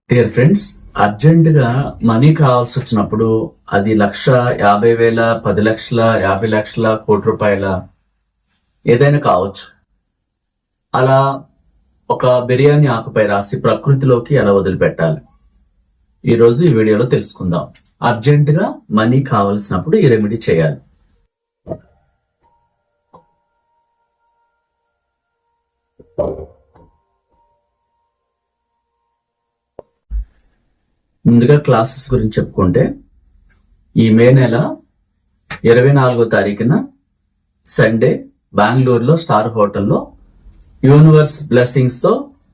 Dear friends, urgent గా money కావాల్సి వచ్చినప్పుడు అది 1,50,000, 10 లక్షల, 50 లక్షల, ₹1,00,00,000 ఏదైనా కావచ్చు. అలా ఒక బిర్యానీ ఆకుపై రాసి ప్రకృతిలోకి ఎలా వదిలిపెట్టాలి ఈ రోజు ఈ వీడియోలో తెలుసుకుందాం. అర్జెంట్ గా మనీ కావలసినప్పుడు ఈ రెమెడీ చేయాలి. ముందుగా క్లాసెస్ గురించి చెప్పుకుంటే, ఈ మే నెల 24వ తారీఖున సండే బెంగళూరులో స్టార్ హోటల్లో యూనివర్స్ బ్లెస్సింగ్స్ తో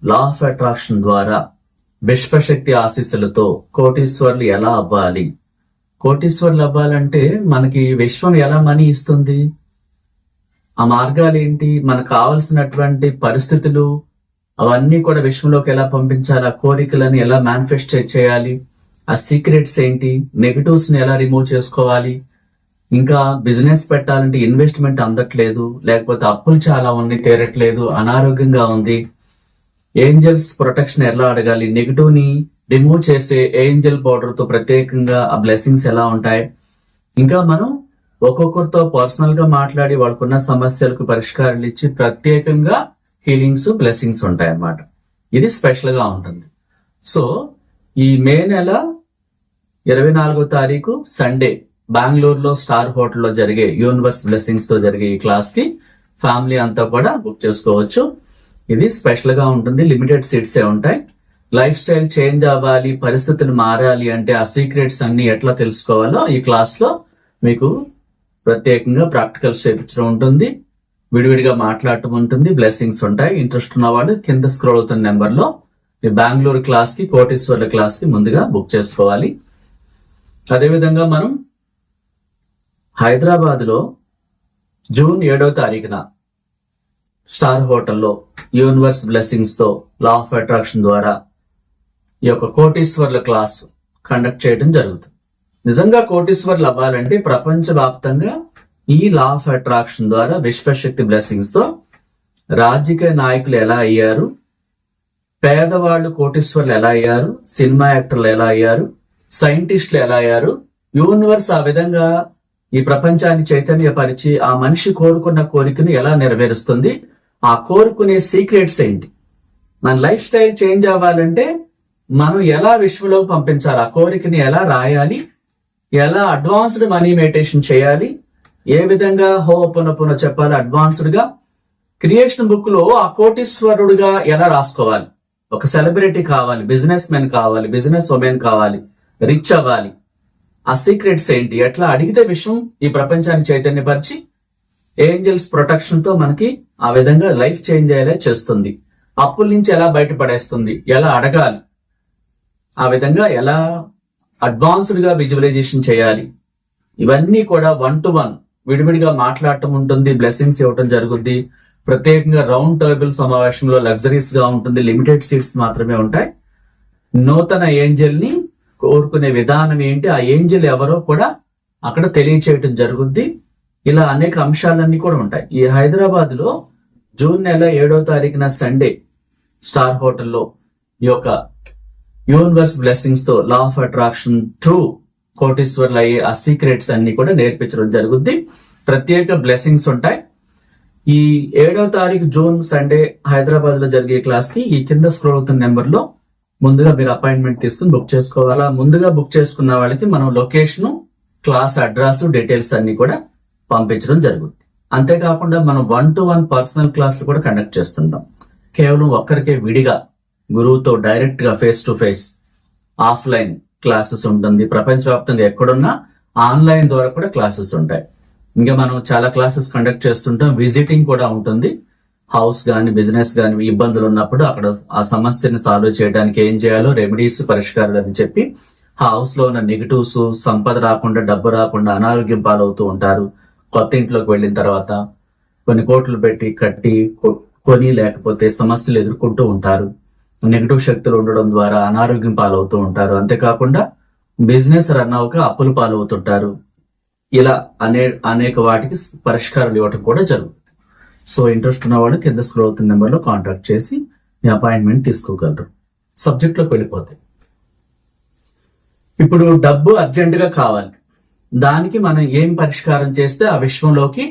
లా ఆఫ్ అట్రాక్షన్ ద్వారా విశ్వశక్తి ఆశీస్సులతో కోటీశ్వర్లు ఎలా అవ్వాలి, కోటీశ్వర్లు అవ్వాలంటే మనకి విశ్వం ఎలా మనీ ఇస్తుంది, ఆ మార్గాలు ఏంటి, మనకు కావలసినటువంటి పరిస్థితులు అవన్నీ కూడా విశ్వంలోకి ఎలా పంపించాలి, ఆ కోరికలను ఎలా మేనిఫెస్ట్ చేయాలి, ఆ సీక్రెట్స్ ఏంటి, నెగటివ్స్ ని ఎలా రిమూవ్ చేసుకోవాలి, ఇంకా బిజినెస్ పెట్టాలంటే ఇన్వెస్ట్మెంట్ అందట్లేదు, లేకపోతే అప్పులు చాలా ఉన్నాయి తీరట్లేదు, అనారోగ్యంగా ఉంది, ఏంజల్స్ ప్రొటెక్షన్ ఎలా అడగాలి, నెగటివ్ ని రిమూవ్ చేసే ఏంజల్ పౌడర్ తో ప్రత్యేకంగా ఆ బ్లెస్సింగ్స్ ఎలా ఉంటాయి, ఇంకా మనం ఒక్కొక్కరితో పర్సనల్ గా మాట్లాడి వాళ్ళకున్న సమస్యలకు పరిష్కారాలు ఇచ్చి ప్రత్యేకంగా హీలింగ్స్ బ్లెస్సింగ్స్ ఉంటాయి అన్నమాట. ఇది స్పెషల్ గా ఉంటుంది. సో ఈ మే నెల 24వ తారీఖు సండే బెంగళూరులో స్టార్ హోటల్లో జరిగే యూనివర్స్ బ్లెస్సింగ్స్ తో జరిగే ఈ క్లాస్ కి ఫ్యామిలీ అంతా కూడా బుక్ చేసుకోవచ్చు. ఇది స్పెషల్ గా ఉంటుంది. లిమిటెడ్ సీట్సే ఉంటాయి. లైఫ్ స్టైల్ చేంజ్ అవ్వాలి, పరిస్థితులు మారాలి అంటే ఆ సీక్రెట్స్ అన్ని ఎట్లా తెలుసుకోవాలో ఈ క్లాస్ లో మీకు ప్రత్యేకంగా ప్రాక్టికల్స్ చేయించడం ఉంటుంది, విడివిడిగా మాట్లాడటం ఉంటుంది, బ్లెస్సింగ్స్ ఉంటాయి. ఇంట్రెస్ట్ ఉన్నవాడు కింద స్క్రోల్ అవుతున్న నెంబర్ లో ఈ బెంగళూరు క్లాస్ కి, కోటీశ్వర్ల క్లాస్ కి ముందుగా బుక్ చేసుకోవాలి. అదేవిధంగా మనం హైదరాబాద్ లో జూన్ 7వ తారీఖున స్టార్ హోటల్లో యూనివర్స్ బ్లెస్సింగ్స్ తో లా ఆఫ్ అట్రాక్షన్ ద్వారా ఈ యొక్క కోటీశ్వర్ల క్లాస్ కండక్ట్ చేయడం జరుగుతుంది. నిజంగా కోటీశ్వర్లు అవ్వాలంటే ప్రపంచ వ్యాప్తంగా ఈ లా ఆఫ్ అట్రాక్షన్ ద్వారా విశ్వశక్తి బ్లెస్సింగ్స్ తో రాజకీయ నాయకులు ఎలా అయ్యారు, పేదవాళ్ళు కోటీశ్వర్లు ఎలా అయ్యారు, సినిమా యాక్టర్లు ఎలా అయ్యారు, సైంటిస్టులు ఎలా అయ్యారు, యూనివర్స్ ఆ విధంగా ఈ ప్రపంచాన్ని చైతన్యపరిచి ఆ మనిషి కోరుకున్న కోరికను ఎలా నెరవేరుస్తుంది, ఆ కోరుకునే సీక్రెట్స్ ఏంటి, మన లైఫ్ స్టైల్ చేంజ్ అవ్వాలంటే మనం ఎలా విశ్వలోకి పంపించాలి, ఆ కోరికని ఎలా రాయాలి, ఎలా అడ్వాన్స్డ్ మనీ మెడిటేషన్ చేయాలి, ఏ విధంగా హోపనొపన చెప్పాలి, అడ్వాన్స్డ్ గా క్రియేషన్ బుక్ లో ఆ కోటీశ్వరుడుగా ఎలా రాసుకోవాలి, ఒక సెలబ్రిటీ కావాలి, బిజినెస్ మెన్ కావాలి, బిజినెస్ ఉమెన్ కావాలి, రిచ్ అవ్వాలి, ఆ సీక్రెట్స్ ఏంటి, ఎట్లా అడిగితే విషయం ఈ ప్రపంచాన్ని చైతన్యపరిచి ఏంజల్స్ ప్రొటెక్షన్ తో మనకి ఆ విధంగా లైఫ్ చేంజ్ అయ్యేలా చేస్తుంది, అప్పుల నుంచి ఎలా బయటపడేస్తుంది, ఎలా అడగాలి, ఆ విధంగా ఎలా అడ్వాన్స్డ్ గా విజువలైజేషన్ చేయాలి, ఇవన్నీ కూడా 1-to-1 విడివిడిగా మాట్లాడటం ఉంటుంది, బ్లెస్సింగ్స్ ఇవ్వటం జరుగుద్ది. ప్రత్యేకంగా రౌండ్ టేబుల్ సమావేశంలో లగ్జరీస్ గా ఉంటుంది, లిమిటెడ్ సీట్స్ మాత్రమే ఉంటాయి. నూతన ఏంజల్ ని కోరుకునే విధానం ఏంటి, ఆ ఏంజల్ ఎవరో కూడా అక్కడ తెలియచేయటం జరుగుద్ది. ఇలా అనేక అంశాలన్నీ కూడా ఉంటాయి. ఈ హైదరాబాద్ లో జూన్ నెల 7వ తారీఖున సండే స్టార్ హోటల్లో ఈ యొక్క యూనివర్స్ బ్లెస్సింగ్స్ తో లా ఆఫ్ అట్రాక్షన్ త్రూ కోటీశ్వర్లు అయ్యే ఆ సీక్రెట్స్ అన్ని కూడా నేర్పించడం జరుగుద్ది. ప్రత్యేక బ్లెస్సింగ్స్ ఉంటాయి. ఈ 7వ తారీఖు జూన్ సండే హైదరాబాద్ లో జరిగే క్లాస్ కి ఈ కింద స్క్రోల్ అవుతున్న నెంబర్ లో ముందుగా మీరు అపాయింట్మెంట్ తీసుకుని బుక్ చేసుకోవాలా. ముందుగా బుక్ చేసుకున్న వాళ్ళకి మనం లొకేషన్, క్లాస్ అడ్రస్, డీటెయిల్స్ అన్ని కూడా పంపించడం జరుగుతుంది. అంతేకాకుండా మనం 1-to-1 పర్సనల్ క్లాసులు కూడా కండక్ట్ చేస్తుంటాం. కేవలం ఒక్కరికే విడిగా గురువుతో డైరెక్ట్ గా face to face offline classes ఉంటుంది. ప్రపంచవ్యాప్తంగా ఎక్కడున్నా ఆన్లైన్ ద్వారా కూడా క్లాసెస్ ఉంటాయి. ఇంకా మనం చాలా క్లాసెస్ కండక్ట్ చేస్తుంటాం. విజిటింగ్ కూడా ఉంటుంది. హౌస్ గాని, బిజినెస్ గాని ఇబ్బందులు ఉన్నప్పుడు అక్కడ ఆ సమస్యని సాల్వ్ చేయడానికి ఏం చేయాలో రెమెడీస్, పరిష్కారాలు అని చెప్పి ఆ హౌస్ లో ఉన్న నెగిటివ్స్, సంపద రాకుండా, డబ్బు రాకుండా అనారోగ్యం పాలవుతూ ఉంటారు. కొత్త ఇంట్లోకి వెళ్ళిన తర్వాత కొన్ని కోట్లు పెట్టి కట్టి కొని లేకపోతే సమస్యలు ఎదుర్కొంటూ ఉంటారు. నెగిటివ్ శక్తులు ఉండడం ద్వారా అనారోగ్యం పాలవుతూ ఉంటారు. అంతేకాకుండా బిజినెస్ రన్ అవ్వక అప్పులు పాలవుతుంటారు. ఇలా అనేక వాటికి పరిష్కారాలు ఇవ్వటం కూడా జరుగుతుంది. సో ఇంట్రెస్ట్ ఉన్న వాళ్ళు కింద స్క్రోల్ అవుతున్న నెంబర్ లో కాంటాక్ట్ చేసి మీ అపాయింట్మెంట్ తీసుకోగలరు. సబ్జెక్ట్ లోకి వెళ్ళిపోతే ఇప్పుడు డబ్బు అర్జెంటుగా కావాలి. దానికి మనం ఏం పరిష్కారం చేస్తే ఆ విశ్వంలోకి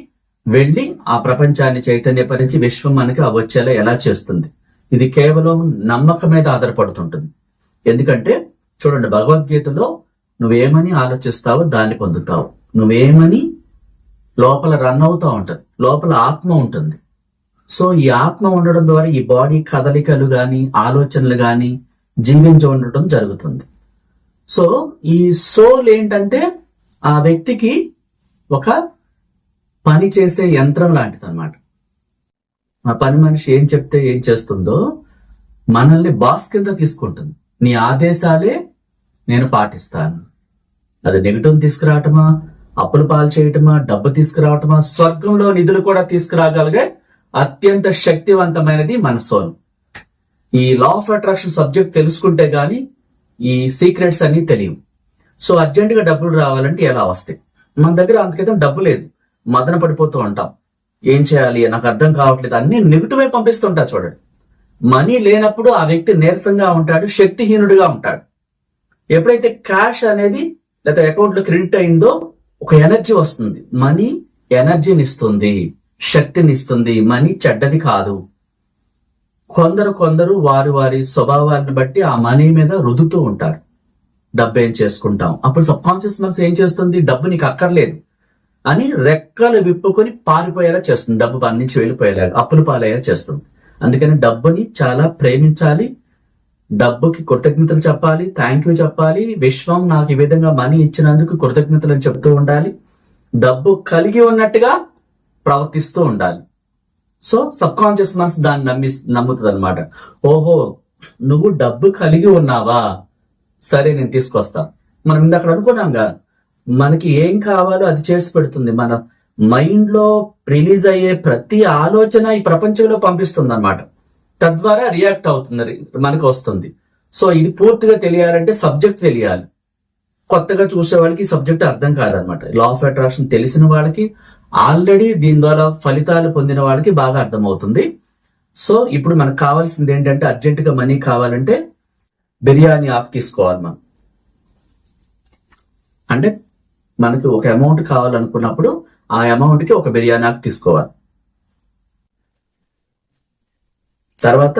వెళ్ళి ఆ ప్రపంచాన్ని చైతన్యపరిచి విశ్వం మనకి వచ్చేలా ఎలా చేస్తుంది? ఇది కేవలం నమ్మకం మీద ఆధారపడుతుంటుంది. ఎందుకంటే చూడండి, భగవద్గీతలో నువ్వేమని ఆలోచిస్తావో దాన్ని పొందుతావు. నువ్వేమని లోపల రన్ అవుతా ఉంటది, లోపల ఆత్మ ఉంటుంది. సో ఈ ఆత్మ ఉండడం ద్వారా ఈ బాడీ కదలికలు గాని ఆలోచనలు గాని జీవించి ఉండటం జరుగుతుంది. సో ఈ సోల్ ఏంటంటే ఆ వ్యక్తికి ఒక పని చేసే యంత్రం లాంటిది అనమాట. ఆ పని మనిషి ఏం చెప్తే ఏం చేస్తుందో మనల్ని బాస్ కింద తీసుకుంటుంది. నీ ఆదేశాలే నేను పాటిస్తాను. అది నెగిటివ్ తీసుకురావటమా, అప్పులు పాలు చేయటమా, డబ్బు తీసుకురావటమా, స్వర్గంలో నిధులు కూడా తీసుకురాగలిగే అత్యంత శక్తివంతమైనది మన సోల్. ఈ లా ఆఫ్ అట్రాక్షన్ సబ్జెక్ట్ తెలుసుకుంటే గాని ఈ సీక్రెట్స్ అన్ని తెలియవు. సో అర్జెంటుగా డబ్బులు రావాలంటే ఎలా వస్తాయి? మన దగ్గర అంతకైతే డబ్బు లేదు, మదన పడిపోతూ ఉంటాం. ఏం చేయాలి, నాకు అర్థం కావట్లేదు, అన్ని నెగిటివ్ వైపు పంపిస్తుంటా. చూడండి, మనీ లేనప్పుడు ఆ వ్యక్తి నీరసంగా ఉంటాడు, శక్తిహీనుడిగా ఉంటాడు. ఎప్పుడైతే క్యాష్ అనేది లేదా అకౌంట్ లో క్రెడిట్ అయిందో ఒక ఎనర్జీ వస్తుంది. మనీ ఎనర్జీని ఇస్తుంది, శక్తిని ఇస్తుంది. మనీ చెడ్డది కాదు. కొందరు వారి వారి స్వభావాన్ని బట్టి ఆ మనీ మీద రుదుతూ ఉంటారు. డబ్బు ఏం చేసుకుంటాం, అప్పుడు సబ్ కాన్షియస్ మనసు ఏం చేస్తుంది, డబ్బు నీకు అక్కర్లేదు అని రెక్కలు విప్పుకొని పారిపోయేలా చేస్తుంది. డబ్బు పని నుంచి వెళ్ళిపోయేలా, అప్పులు పాలయ్యేలా చేస్తుంది. అందుకని డబ్బుని చాలా ప్రేమించాలి, డబ్బుకి కృతజ్ఞతలు చెప్పాలి, థ్యాంక్ యూ చెప్పాలి. విశ్వం నాకు ఈ విధంగా మనీ ఇచ్చినందుకు కృతజ్ఞతలు చెప్తూ ఉండాలి. డబ్బు కలిగి ఉన్నట్టుగా ప్రవర్తిస్తూ ఉండాలి. సో సబ్ కాన్షియస్ మనసు దాన్ని నమ్ముతుంది అనమాట. ఓహో, నువ్వు డబ్బు కలిగి ఉన్నావా, సరే నేను తీసుకొస్తా. మనం ఇందాక అనుకున్నాంగా, మనకి ఏం కావాలో అది చేసి పెడుతుంది. మన మైండ్ లో రిలీజ్ అయ్యే ప్రతి ఆలోచన ఈ ప్రపంచంలో పంపిస్తుంది అనమాట. తద్వారా రియాక్ట్ అవుతుంది, మనకు వస్తుంది. సో ఇది పూర్తిగా తెలియాలంటే సబ్జెక్ట్ తెలియాలి. కొత్తగా చూసే వాళ్ళకి సబ్జెక్ట్ అర్థం కాదనమాట. లా ఆఫ్ అట్రాక్షన్ తెలిసిన వాళ్ళకి, ఆల్రెడీ దీని ద్వారా ఫలితాలు పొందిన వాళ్ళకి బాగా అర్థమవుతుంది. సో ఇప్పుడు మనకు కావాల్సింది ఏంటంటే, అర్జెంటుగా మనీ కావాలంటే బిర్యానీ ఆకు తీసుకోవాలి మనం. అంటే మనకి ఒక అమౌంట్ కావాలనుకున్నప్పుడు ఆ అమౌంట్ కి ఒక బిర్యానీ ఆకు తీసుకోవాలి. తర్వాత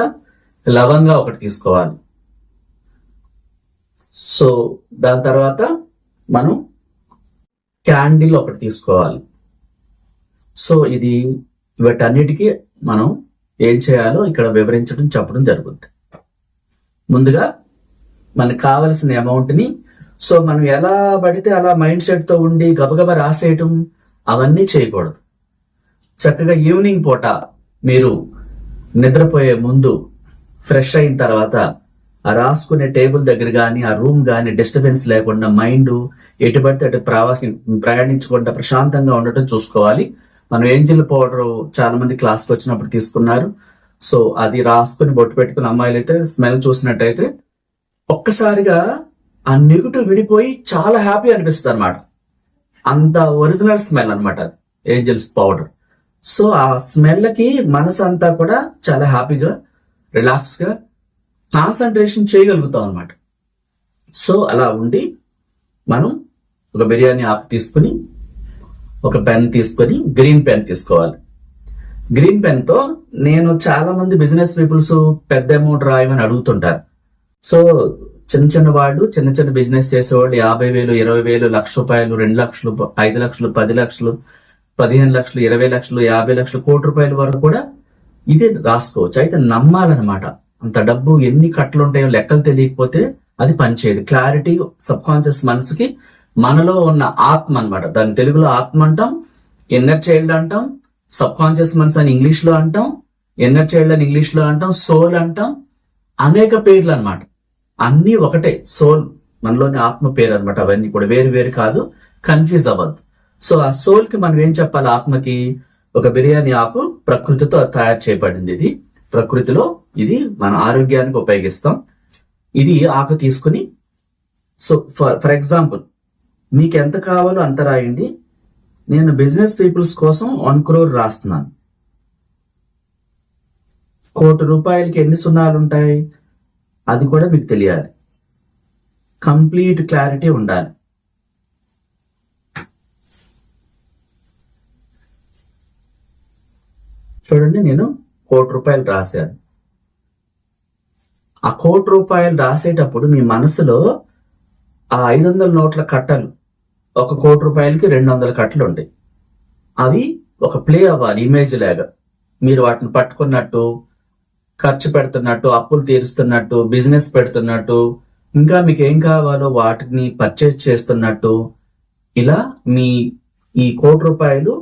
లవంగా ఒకటి తీసుకోవాలి. సో దాని తర్వాత మనం క్యాండిల్ ఒకటి తీసుకోవాలి. సో ఇది వీటన్నిటికీ మనం ఏం చేయాలో ఇక్కడ వివరించడం చెప్పడం జరుగుతుంది. ముందుగా మనకు కావలసిన అమౌంట్ ని, సో మనం ఎలా పడితే అలా మైండ్ సెట్ తో ఉండి గబగబా రాసేయటం అవన్నీ చేయకూడదు. చక్కగా ఈవినింగ్ పూట మీరు నిద్రపోయే ముందు ఫ్రెష్ అయిన తర్వాత ఆ రాసుకునే టేబుల్ దగ్గర కానీ ఆ రూమ్ కానీ డిస్టర్బెన్స్ లేకుండా, మైండ్ ఎటు పడితే అటు ప్రయాణించకుండా ప్రశాంతంగా ఉండటం చూసుకోవాలి. మనం ఏంజిల్ పౌడర్ చాలా మంది క్లాస్కి వచ్చినప్పుడు తీసుకున్నారు. సో అది రాసుకుని బొట్టు పెట్టుకుని అమ్మాయిలు అయితే స్మెల్ చూసినట్టయితే ఒక్కసారిగా ఆ నెగిటివ్ విడిపోయి చాలా హ్యాపీ అనిపిస్తుంది అనమాట. అంత ఒరిజినల్ స్మెల్ అనమాట అది ఏంజిల్స్ పౌడర్. సో ఆ స్మెల్ కి మనసు అంతా కూడా చాలా హ్యాపీగా, రిలాక్స్ గా కాన్సన్ట్రేషన్ చేయగలుగుతాం అనమాట. సో అలా ఉండి మనం ఒక బిర్యానీ ఆకు తీసుకుని, ఒక పెన్ తీసుకొని, గ్రీన్ పెన్ తీసుకోవాలి. గ్రీన్ పెన్ తో నేను చాలా మంది బిజినెస్ పీపుల్స్ పెద్ద అమౌంట్ రాయమని అడుగుతుంటారు. సో చిన్న వాళ్ళు, చిన్న బిజినెస్ చేసేవాళ్ళు 50,000, 20,000, ₹1,00,000, 2,00,000, 5,00,000, 10,00,000, 15 లక్షలు, 20 లక్షలు, 50 లక్షలు, ₹1,00,00,000 వరకు కూడా ఇది రాసుకోవచ్చు. అయితే నమ్మాలన్నమాట. అంత డబ్బు ఎన్ని కట్టలు ఉంటాయో లెక్కలు తెలియకపోతే అది పనిచేయదు. క్లారిటీ సబ్ కాన్షియస్ మనసుకి మనలో ఉన్న ఆత్మ అనమాట. దాని తెలుగులో ఆత్మ అంటాం, ఇన్నర్ చైల్డ్ అంటాం, సబ్ కాన్షియస్ మనసు అని ఇంగ్లీష్ లో అంటాం, ఇన్నర్ చైల్డ్ అని ఇంగ్లీష్ లో అంటాం, సోల్ అంటాం. అనేక పేర్లు అనమాట. అన్ని ఒకటే, సోల్ మనలోని ఆత్మ పేరు అనమాట. అవన్నీ కూడా వేరు వేరు కాదు, కన్ఫ్యూజ్ అవ్వద్దు. సో ఆ సోల్ కి మనం ఏం చెప్పాలి? ఆత్మకి ఒక బిర్యానీ ఆకు ప్రకృతితో తయారు చేయబడింది. ఇది ప్రకృతిలో, ఇది మన ఆరోగ్యానికి ఉపయోగిస్తాం. ఇది ఆకు తీసుకుని, సో ఫర్ ఎగ్జాంపుల్ మీకు ఎంత కావాలో అంత రాయండి. నేను బిజినెస్ పీపుల్స్ కోసం 1 crore రాస్తున్నాను. ₹1,00,00,000 ఎన్ని సున్నాలు ఉంటాయి అది కూడా మీకు తెలియాలి. కంప్లీట్ క్లారిటీ ఉండాలి. చూడండి, నేను ₹1,00,00,000 రాశాను. ఆ ₹1,00,00,000 రాసేటప్పుడు మీ మనసులో ఆ 500 నోట్ల కట్టలు, ₹1,00,00,000కి 200 కట్టలు ఉంటాయి. అవి ఒక ప్లే అవ్వాలి ఇమేజ్ లాగా. మీరు వాటిని పట్టుకున్నట్టు, ఖర్చు పెడుతున్నట్టు, అప్పులు తీరుస్తున్నట్టు, బిజినెస్ పెడుతున్నట్టు, ఇంకా మీకు ఏం కావాలో వాటిని పర్చేజ్ చేస్తున్నట్టు, ఇలా మీ ఈ ₹1,00,00,000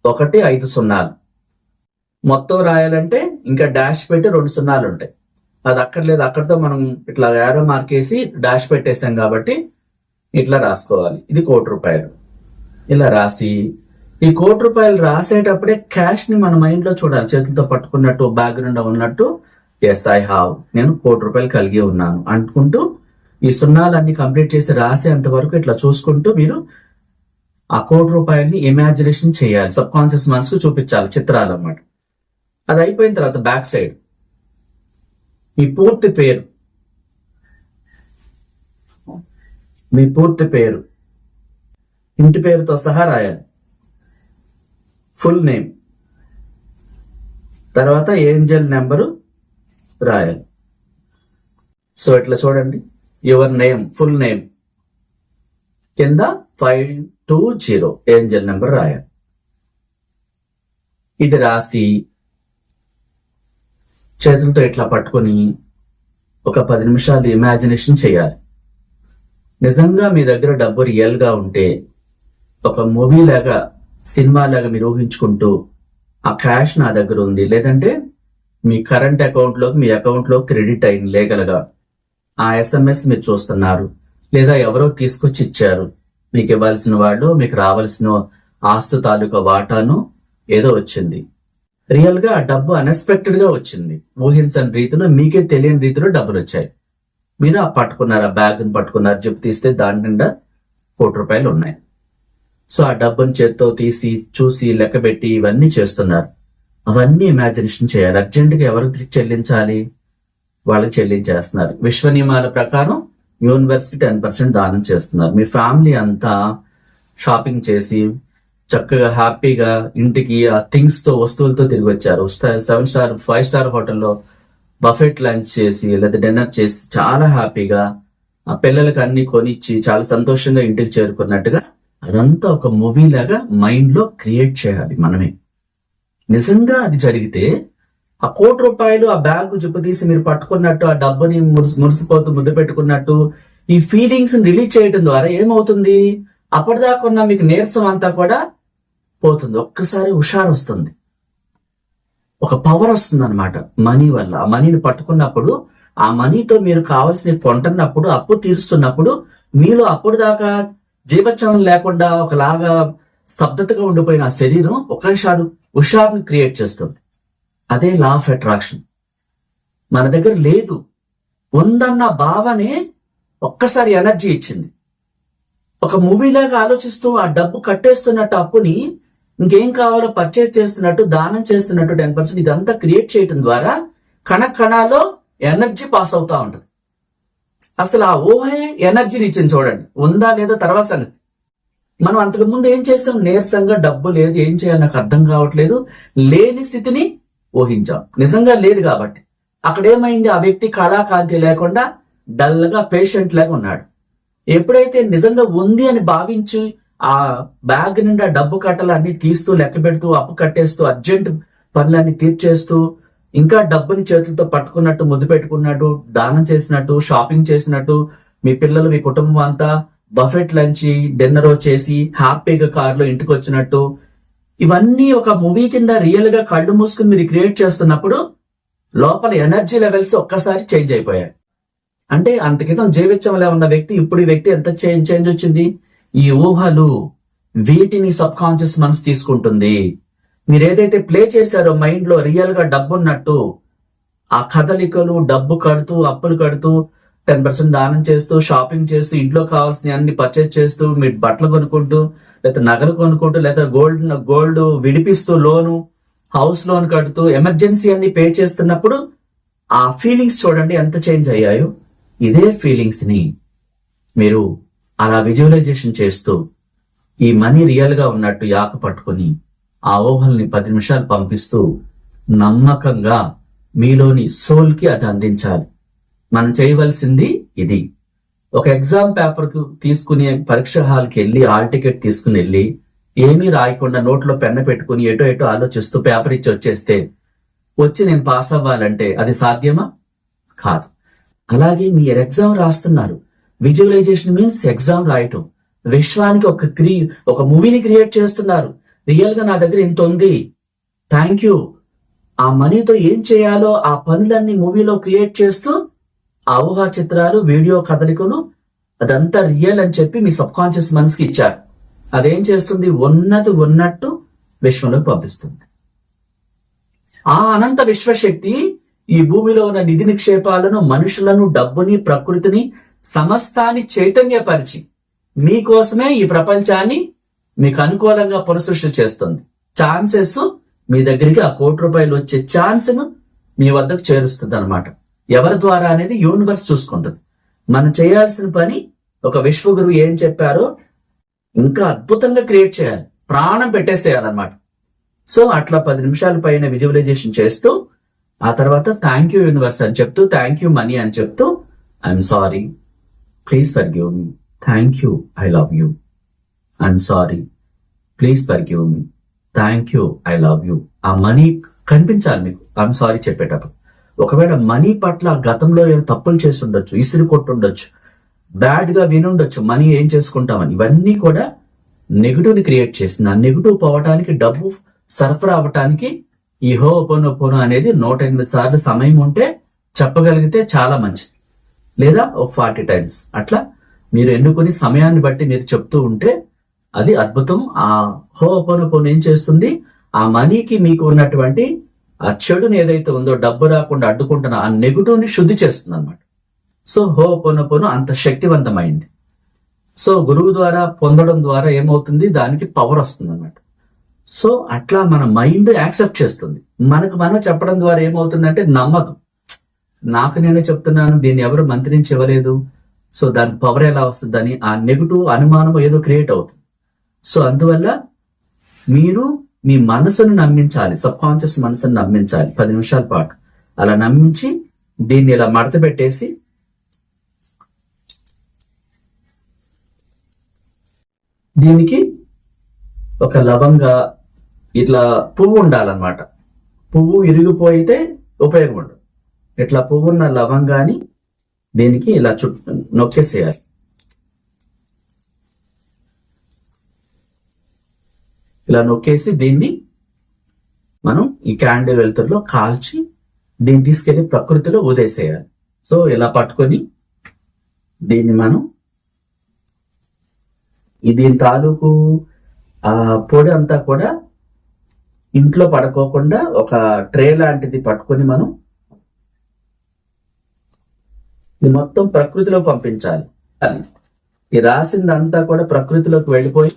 ఒకటి 5 సున్నాలు మొత్తం రాయాలంటే ఇంకా డాష్ పెట్టి 2 సున్నాలు ఉంటాయి. అది అక్కర్లేదు, అక్కడితో మనం ఇట్లా యారో మార్కేసి డాష్ పెట్టేసాం కాబట్టి ఇట్లా రాసుకోవాలి. ఇది ₹1,00,00,000. ఇలా రాసి ఈ ₹1,00,00,000 రాసేటప్పుడే క్యాష్ ని మన మైండ్ లో చూడాలి, చేతులతో పట్టుకున్నట్టు, బ్యాగ్ నిండా ఉన్నట్టు. ఎస్ ఐ హావ్, నేను ₹1,00,00,000 కలిగి ఉన్నాను అనుకుంటూ ఈ సున్నాలన్నీ కంప్లీట్ చేసి రాసేంత వరకు ఇట్లా చూసుకుంటూ మీరు ఆ ₹1,00,00,000ని ఇమాజినేషన్ చేయాలి, సబ్ కాన్షియస్ మనసుకు చూపించాలి, చిత్రాలు అన్నమాట. అది అయిపోయిన తర్వాత బ్యాక్ సైడ్ మీ పూర్తి పేరు, ఇంటి పేరుతో సహా రాయాలి. ఫుల్ నేమ్, తర్వాత ఏంజల్ నెంబరు రాయాలి. సో ఇట్లా చూడండి, యువర్ నేమ్, ఫుల్ నేమ్ కింద 520 ఏంజల్ నెంబర్ రాయాలి. ఇది రాసి చేతులతో ఇట్లా పట్టుకొని ఒక 10 నిమిషాలు ఇమాజినేషన్ చేయాలి. నిజంగా మీ దగ్గర డబ్బు రియల్ గా ఉంటే ఒక మూవీ లాగా, సినిమా లాగా మీరు ఊహించుకుంటూ ఆ క్యాష్ నా దగ్గర ఉంది, లేదంటే మీ కరెంట్ అకౌంట్ లోకి, మీ అకౌంట్ లో క్రెడిట్ అయింది లీగల్గా, ఆ SMS మీరు చూస్తున్నారు, లేదా ఎవరో తీసుకొచ్చి ఇచ్చారు, మీకు ఇవ్వాల్సిన వాళ్ళు, మీకు రావాల్సిన ఆస్తు తాలూకా వాటాను ఏదో వచ్చింది. రియల్ గా ఆ డబ్బు అన్ఎక్స్పెక్టెడ్ గా వచ్చింది, ఊహించని రీతిలో, మీకే తెలియని రీతిలో డబ్బులు వచ్చాయి. మీరు ఆ పట్టుకున్నారు, ఆ బ్యాగ్ ని పట్టుకున్నారు, జిప్ తీస్తే దాని నిండా ₹1,00,00,000 ఉన్నాయి. సో ఆ డబ్బుని చేత్తో తీసి చూసి లెక్కబెట్టి ఇవన్నీ చేస్తున్నారు. అవన్నీ ఇమాజినేషన్ చేయాలి. అర్జెంట్ గా ఎవరికి చెల్లించాలి, వాళ్ళకి చెల్లించేస్తున్నారు. విశ్వ నియమాల ప్రకారం యూనివర్స్ కి 10% దానం చేస్తున్నారు. మీ ఫ్యామిలీ అంతా షాపింగ్ చేసి చక్కగా హ్యాపీగా ఇంటికి ఆ థింగ్స్ తో, వస్తువులతో తిరిగి వచ్చారు. 7 స్టార్ 5 స్టార్ హోటల్లో బఫెట్ లంచ్ చేసి లేదా డిన్నర్ చేసి చాలా హ్యాపీగా ఆ పిల్లలకి అన్ని కొనిచ్చి చాలా సంతోషంగా ఇంటికి చేరుకున్నట్టుగా అదంతా ఒక మూవీ లాగా మైండ్ లో క్రియేట్ చేయాలి మనమే. నిజంగా అది జరిగితే ఆ ₹1,00,00,000 ఆ బ్యాగ్ జిప్పు తీసి మీరు పట్టుకున్నట్టు, ఆ డబ్బుని మురిసిపోతూ ముద్దు పెట్టుకున్నట్టు, ఈ ఫీలింగ్స్ రిలీజ్ చేయడం ద్వారా ఏమవుతుంది, అప్పటిదాకా ఉన్న మీకు నీరసం అంతా కూడా పోతుంది. ఒక్కసారి హుషారు వస్తుంది, ఒక పవర్ వస్తుంది అనమాట మనీ వల్ల. ఆ మనీని పట్టుకున్నప్పుడు, ఆ మనీతో మీరు కావాల్సిన కొంటున్నప్పుడు, అప్పు తీరుస్తున్నప్పుడు, మీలో అప్పుడు దాకా జీవచనం లేకుండా ఒకలాగా స్తబ్దతగా ఉండిపోయిన ఆ శరీరం ఒకసారి హుషారుని క్రియేట్ చేస్తుంది. అదే లా ఆఫ్ అట్రాక్షన్. మన దగ్గర లేదు, ఉందన్న భావనే ఒక్కసారి ఎనర్జీ ఇచ్చింది. ఒక మూవీలాగా ఆలోచిస్తూ ఆ డబ్బు కట్టేస్తున్నట్టు, అప్పుని ఇంకేం కావాలో పర్చేజ్ చేస్తున్నట్టు, దానం చేస్తున్నట్టు 10%, ఇదంతా క్రియేట్ చేయడం ద్వారా కణాలో ఎనర్జీ పాస్ అవుతా ఉంటుంది. అసలు ఆ ఊహే ఎనర్జీని ఇచ్చింది. చూడండి, ఉందా లేదా తర్వాత సంగతి. మనం అంతకు ముందు ఏం చేసాం, నీరసంగా డబ్బు లేదు, ఏం చేయాలి నాకు అర్థం కావట్లేదు, లేని స్థితిని ఊహించాం. నిజంగా లేదు కాబట్టి అక్కడ ఏమైంది, ఆ వ్యక్తి కళాకాంతి లేకుండా డల్గా పేషెంట్ లాగా ఉన్నాడు. ఎప్పుడైతే నిజంగా ఉంది అని భావించి ఆ బ్యాగ్ నిండా డబ్బు కట్టలు అన్ని తీస్తూ, లెక్క పెడుతూ, అప్పు కట్టేస్తూ, అర్జెంట్ పనులన్నీ తీర్చేస్తూ, ఇంకా డబ్బుని చేతులతో పట్టుకున్నట్టు, ముద్దు పెట్టుకున్నట్టు, దానం చేసినట్టు, షాపింగ్ చేసినట్టు, మీ పిల్లలు, మీ కుటుంబం అంతా బఫెట్ లంచ్, డిన్నర్ చేసి హ్యాపీగా కారులో ఇంటికి వచ్చినట్టు, ఇవన్నీ ఒక మూవీ కింద రియల్ గా కళ్ళు మూసుకుని మీరు క్రియేట్ చేస్తున్నప్పుడు లోపల ఎనర్జీ లెవెల్స్ ఒక్కసారి చేంజ్ అయిపోయాయి. అంటే అంత క్రితం జీవించంలో ఉన్న వ్యక్తి ఇప్పుడు ఈ వ్యక్తి ఎంత చేంజ్ వచ్చింది. ఈ ఊహలు, వీటిని సబ్ కాన్షియస్ మనసు తీసుకుంటుంది. మీరు ఏదైతే ప్లే చేశారో మైండ్ లో రియల్ గా డబ్బు ఉన్నట్టు, ఆ కదలికలు, డబ్బు కడుతూ, అప్పులు కడుతూ, 10% దానం చేస్తూ, షాపింగ్ చేస్తూ, ఇంట్లో కావాల్సిన అన్ని పర్చేజ్ చేస్తూ, మీరు బట్టలు కొనుక్కుంటూ, లేదా నగలు కొనుక్కుంటూ, లేదా గోల్డ్ విడిపిస్తూ, లోను, హౌస్ లోన్ కడుతూ, ఎమర్జెన్సీ అన్ని పే చేస్తున్నప్పుడు ఆ ఫీలింగ్స్ చూడండి ఎంత చేంజ్ అయ్యాయో. ఇదే ఫీలింగ్స్ ని మీరు అలా విజువలైజేషన్ చేస్తూ ఈ మనీ రియల్ గా ఉన్నట్టు యాక పట్టుకొని ఆ ఊహల్ని 10 నిమిషాలు పంపిస్తూ నమ్మకంగా మీలోని సోల్ కి అది అందించాలి. మనం చేయవలసింది ఇది. ఒక ఎగ్జామ్ పేపర్ కు తీసుకుని పరీక్ష హాల్కి వెళ్ళి హాల్ టికెట్ తీసుకుని వెళ్ళి ఏమీ రాయకుండా నోట్లో పెన్న పెట్టుకుని ఎటో ఎటో ఆలోచిస్తూ పేపర్ ఇచ్చి వచ్చేస్తే వచ్చి నేను పాస్ అవ్వాలంటే అది సాధ్యమా? కాదు. అలాగే మీరు ఎగ్జామ్ రాస్తున్నారు. విజువలైజేషన్ మీన్స్ ఎగ్జామ్ రాయటం. విశ్వానికి ఒక మూవీని క్రియేట్ చేస్తున్నారు. రియల్ గా నా దగ్గర ఇంత ఉంది, థ్యాంక్ యూ. ఆ మనీతో ఏం చేయాలో ఆ పనులన్నీ మూవీలో క్రియేట్ చేస్తూ ఆ ఊహా చిత్రాలు, వీడియో కదలికలు అదంతా రియల్ అని చెప్పి మీ సబ్ కాన్షియస్ మనసుకి ఇచ్చారు. అదేం చేస్తుంది? ఉన్నది ఉన్నట్టు విశ్వంలోకి పంపిస్తుంది. ఆ అనంత విశ్వశక్తి ఈ భూమిలో ఉన్న నిధి నిక్షేపాలను, మనుషులను, డబ్బుని, ప్రకృతిని, సమస్తాన్ని చైతన్యపరిచి మీకోసమే ఈ ప్రపంచాన్ని మీకు అనుకూలంగా పునఃసృష్టి చేస్తుంది. ఛాన్సెస్ మీ దగ్గరికి ఆ ₹1,00,00,000 వచ్చే ఛాన్స్ ను మీ వద్దకు చేరుస్తుంది అనమాట. ఎవరి ద్వారా అనేది యూనివర్స్ చూసుకుంటుంది. మనం చేయాల్సిన పని ఒక విశ్వగురువు ఏం చెప్పారో ఇంకా అద్భుతంగా క్రియేట్ చేయాలి, ప్రాణం పెట్టేసేయాలన్నమాట. సో అట్లా 10 నిమిషాల పైన విజువలైజేషన్ చేస్తూ ఆ తర్వాత థ్యాంక్ యూ యూనివర్స్ అని చెప్తూ, థ్యాంక్ యూ మనీ అని చెప్తూ, I'm sorry, please forgive me, thank you, I love you, I'm sorry, please forgive me, thank you, I love you. ఆ మనీ కనిపించాలి మీకు ఐఎమ్ సారీ చెప్పేటప్పుడు. ఒకవేళ మనీ పట్ల గతంలో ఏమైనా తప్పులు చేసి ఉండొచ్చు, ఇసిరి కొట్టుండొచ్చు, బ్యాడ్ గా వినుండొచ్చు, మనీ ఏం చేసుకుంటామని, ఇవన్నీ కూడా నెగిటివ్ ని క్రియేట్ చేసింది. ఆ నెగిటివ్ పోవటానికి, డబ్బు సరఫరా అవ్వటానికి ఈ హోపోనోపోనో అనేది 108 సార్లు సమయం ఉంటే చెప్పగలిగితే చాలా మంచిది. లేదా ఒక 40 టైమ్స్ అట్లా మీరు ఎన్నుకొని సమయాన్ని బట్టి మీరు చెప్తూ ఉంటే అది అద్భుతం. ఆ హోపోనోపోనో ఏం చేస్తుంది? ఆ మనీకి మీకు ఉన్నటువంటి ఆ చెడుని ఏదైతే ఉందో, డబ్బు రాకుండా అడ్డుకుంటున్న ఆ నెగిటివ్ ని శుద్ధి చేస్తుంది అనమాట. సో హోపోనోపోనో అంత శక్తివంతమైంది. సో గురువు ద్వారా పొందడం ద్వారా ఏమవుతుంది? దానికి పవర్ వస్తుంది అనమాట. సో అట్లా మన మైండ్ యాక్సెప్ట్ చేస్తుంది. మనకు మనం చెప్పడం ద్వారా ఏమవుతుందంటే నమ్మదు. నాకు నేనే చెప్తున్నాను, దీన్ని ఎవరు మంత్రించి ఇవ్వలేదు, సో దానికి పవర్ ఎలా వస్తుందని ఆ నెగిటివ్ అనుమానం ఏదో క్రియేట్ అవుతుంది. సో అందువల్ల మీరు మీ మనసును నమ్మించాలి, సబ్ కాన్షియస్ మనసును నమ్మించాలి 10 నిమిషాల పాటు. అలా నమ్మించి దీన్ని ఇలా మడత పెట్టేసి దీనికి ఒక లవంగా ఇట్లా పువ్వు ఉండాలన్నమాట. పువ్వు ఇరిగిపోయితే ఉపయోగం ఉండదు. ఇట్లా పువ్వున్న లవంగాని దీనికి ఇలా నొక్కేసేయాలి. ఇలా నొక్కేసి దీన్ని మనం ఈ క్యాండిల్ వెలుతురులో కాల్చి దీన్ని తీసుకెళ్లి ప్రకృతిలో ఊదేసేయాలి. సో ఇలా పట్టుకొని దీన్ని మనం దీని తాలూకు ఆ పొడి అంతా కూడా ఇంట్లో పడుకోకుండా ఒక ట్రే లాంటిది పట్టుకొని మనం ఇది మొత్తం ప్రకృతిలో పంపించాలి. ఈ రాసిందంతా కూడా ప్రకృతిలోకి వెళ్ళిపోయి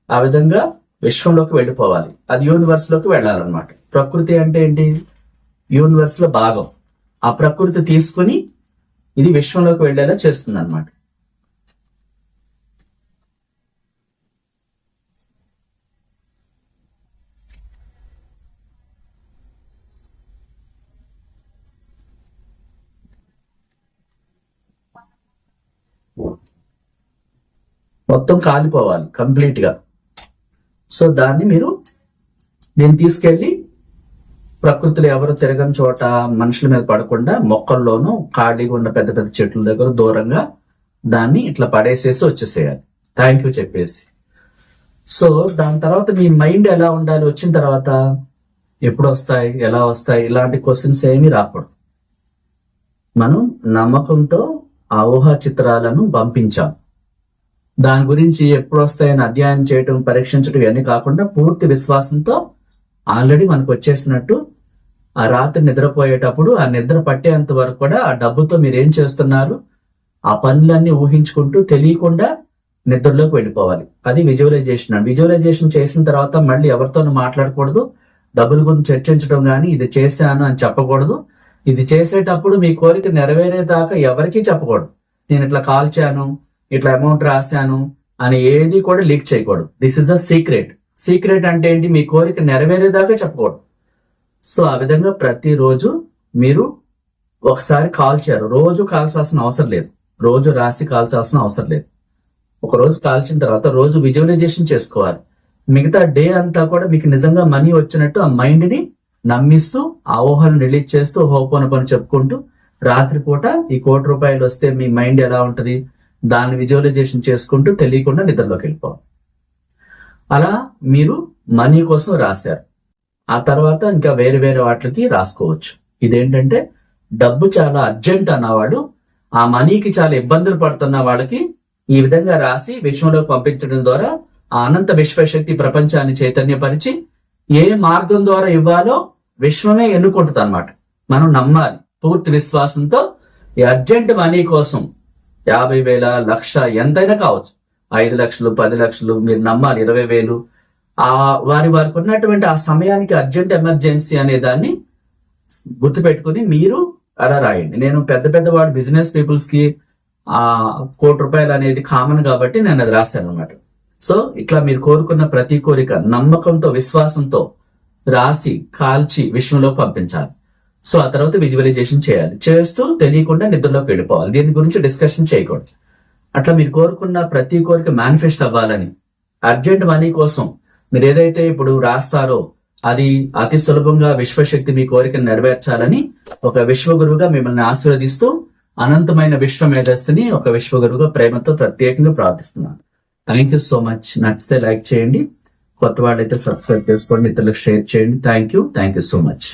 ఆ విధంగా విశ్వంలోకి వెళ్ళిపోవాలి. అది యూనివర్స్ లోకి వెళ్ళాలన్నమాట. ప్రకృతి అంటే ఏంటి? యూనివర్స్ లో భాగం. ఆ ప్రకృతి తీసుకుని ఇది విశ్వంలోకి వెళ్ళేలా చేస్తుంది అనమాట. మొత్తం కాలిపోవాలి కంప్లీట్ గా. సో దీన్ని తీసుకెళ్లి ప్రకృతిలో ఎవరు తిరగని చోట, మనుషుల మీద పడకుండా మొక్కల్లోనూ ఖాళీగా ఉన్న పెద్ద పెద్ద చెట్ల దగ్గర దూరంగా దాన్ని ఇట్లా పడేసేసి వచ్చేసేయాలి, థ్యాంక్ యూ చెప్పేసి. సో దాని తర్వాత మీ మైండ్ ఎలా ఉండాలి? వచ్చిన తర్వాత ఎప్పుడు వస్తాయి, ఎలా వస్తాయి, ఇలాంటి క్వశ్చన్స్ ఏమీ రాకూడదు. మనం నమ్మకంతో ఆ ఊహా చిత్రాలను పంపించాం. దాని గురించి ఎప్పుడు వస్తాయని అధ్యయనం చేయటం, పరీక్షించడం ఇవన్నీ కాకుండా పూర్తి విశ్వాసంతో ఆల్రెడీ మనకు వచ్చేసినట్టు ఆ రాత్రి నిద్రపోయేటప్పుడు ఆ నిద్ర పట్టేంత వరకు కూడా ఆ డబ్బుతో మీరు ఏం చేస్తున్నారు ఆ పనులన్నీ ఊహించుకుంటూ తెలియకుండా నిద్రలోకి వెళ్ళిపోవాలి. అది విజువలైజేషన్. విజువలైజేషన్ చేసిన తర్వాత మళ్ళీ ఎవరితోనూ మాట్లాడకూడదు, డబ్బుల గురించి చర్చించడం కానీ ఇది చేశాను అని చెప్పకూడదు. ఇది చేసేటప్పుడు మీ కోరిక నెరవేరేదాకా ఎవరికీ చెప్పకూడదు. నేను ఇట్లా కాల్చాను, ఇట్లా అమౌంట్ రాశాను అని ఏది కూడా లీక్ చేయకూడదు. This is the secret. Secret అంటే ఏంటి? మీ కోరిక నెరవేరేదాకా చెప్పకూడదు. సో ఆ విధంగా ప్రతిరోజు మీరు ఒకసారి కాల్చారు, రోజు కాల్చాల్సిన అవసరం లేదు, రోజు రాసి కాల్చాల్సిన అవసరం లేదు. ఒక రోజు కాల్చిన తర్వాత రోజు విజువలైజేషన్ చేసుకోవాలి. మిగతా డే అంతా కూడా మీకు నిజంగా మనీ వచ్చినట్టు ఆ మైండ్ ని నమ్మిస్తూ ఆ ఊహలను రిలీజ్ చేస్తూ హోపోనోపోనో చెప్పుకుంటూ రాత్రిపూట ఈ ₹1,00,00,000 వస్తే మీ మైండ్ ఎలా ఉంటది, దాన్ని విజువలైజేషన్ చేసుకుంటూ తెలియకుండా నిద్రలోకి వెళ్ళిపోవాలి. అలా మీరు మనీ కోసం రాశారు. ఆ తర్వాత ఇంకా వేరే వేరే వాటికి రాసుకోవచ్చు. ఇదేంటంటే డబ్బు చాలా అర్జెంట్ అన్నవాడు, ఆ మనీకి చాలా ఇబ్బందులు పడుతున్న వాళ్ళకి ఈ విధంగా రాసి విశ్వంలోకి పంపించడం ద్వారా ఆ అనంత విశ్వశక్తి ప్రపంచాన్ని చైతన్యపరిచి ఏ మార్గం ద్వారా ఇవ్వాలో విశ్వమే ఎన్నుకుంటుంది అన్నమాట. మనం నమ్మాలి పూర్తి విశ్వాసంతో. ఈ అర్జెంట్ మనీ కోసం 50,000, 1,00,000 ఎంతైనా కావచ్చు, 5 లక్షలు, 10 లక్షలు, మీరు నమ్మాలి 20,000. వారికి ఉన్నటువంటి ఆ సమయానికి అర్జెంట్ ఎమర్జెన్సీ అనే దాన్ని గుర్తుపెట్టుకుని మీరు అలా రాయండి. నేను పెద్ద వాడు బిజినెస్ పీపుల్స్ కి ₹1,00,00,000 అనేది కామన్ కాబట్టి నేను అది రాశాను అనమాట. సో ఇట్లా మీరు కోరుకున్న ప్రతి కోరిక నమ్మకంతో, విశ్వాసంతో రాసి కాల్చి విశ్వంలో పంపించాలి. సో ఆ తర్వాత విజువలైజేషన్ చేయాలి. చేస్తూ తెలియకుండా నిద్రలోకి వెళ్ళిపోవాలి. దీని గురించి డిస్కషన్ చేయకూడదు. అట్లా మీరు కోరుకున్న ప్రతి కోరిక మేనిఫెస్ట్ అవ్వాలని, అర్జెంట్ మనీ కోసం మీరు ఏదైతే ఇప్పుడు రాస్తారో అది అతి సులభంగా విశ్వశక్తి మీ కోరికను నెరవేర్చాలని ఒక విశ్వగురువుగా మిమ్మల్ని ఆశీర్వదిస్తూ అనంతమైన విశ్వ మేధస్సుని ఒక విశ్వగురువుగా ప్రేమతో ప్రత్యేకంగా ప్రార్థిస్తున్నాను. Thank you so much. నచ్చితే లైక్ చేయండి, కొత్త వాళ్ళైతే సబ్స్క్రైబ్ చేసుకోండి, ఇతరులకు షేర్ చేయండి. Thank you so much.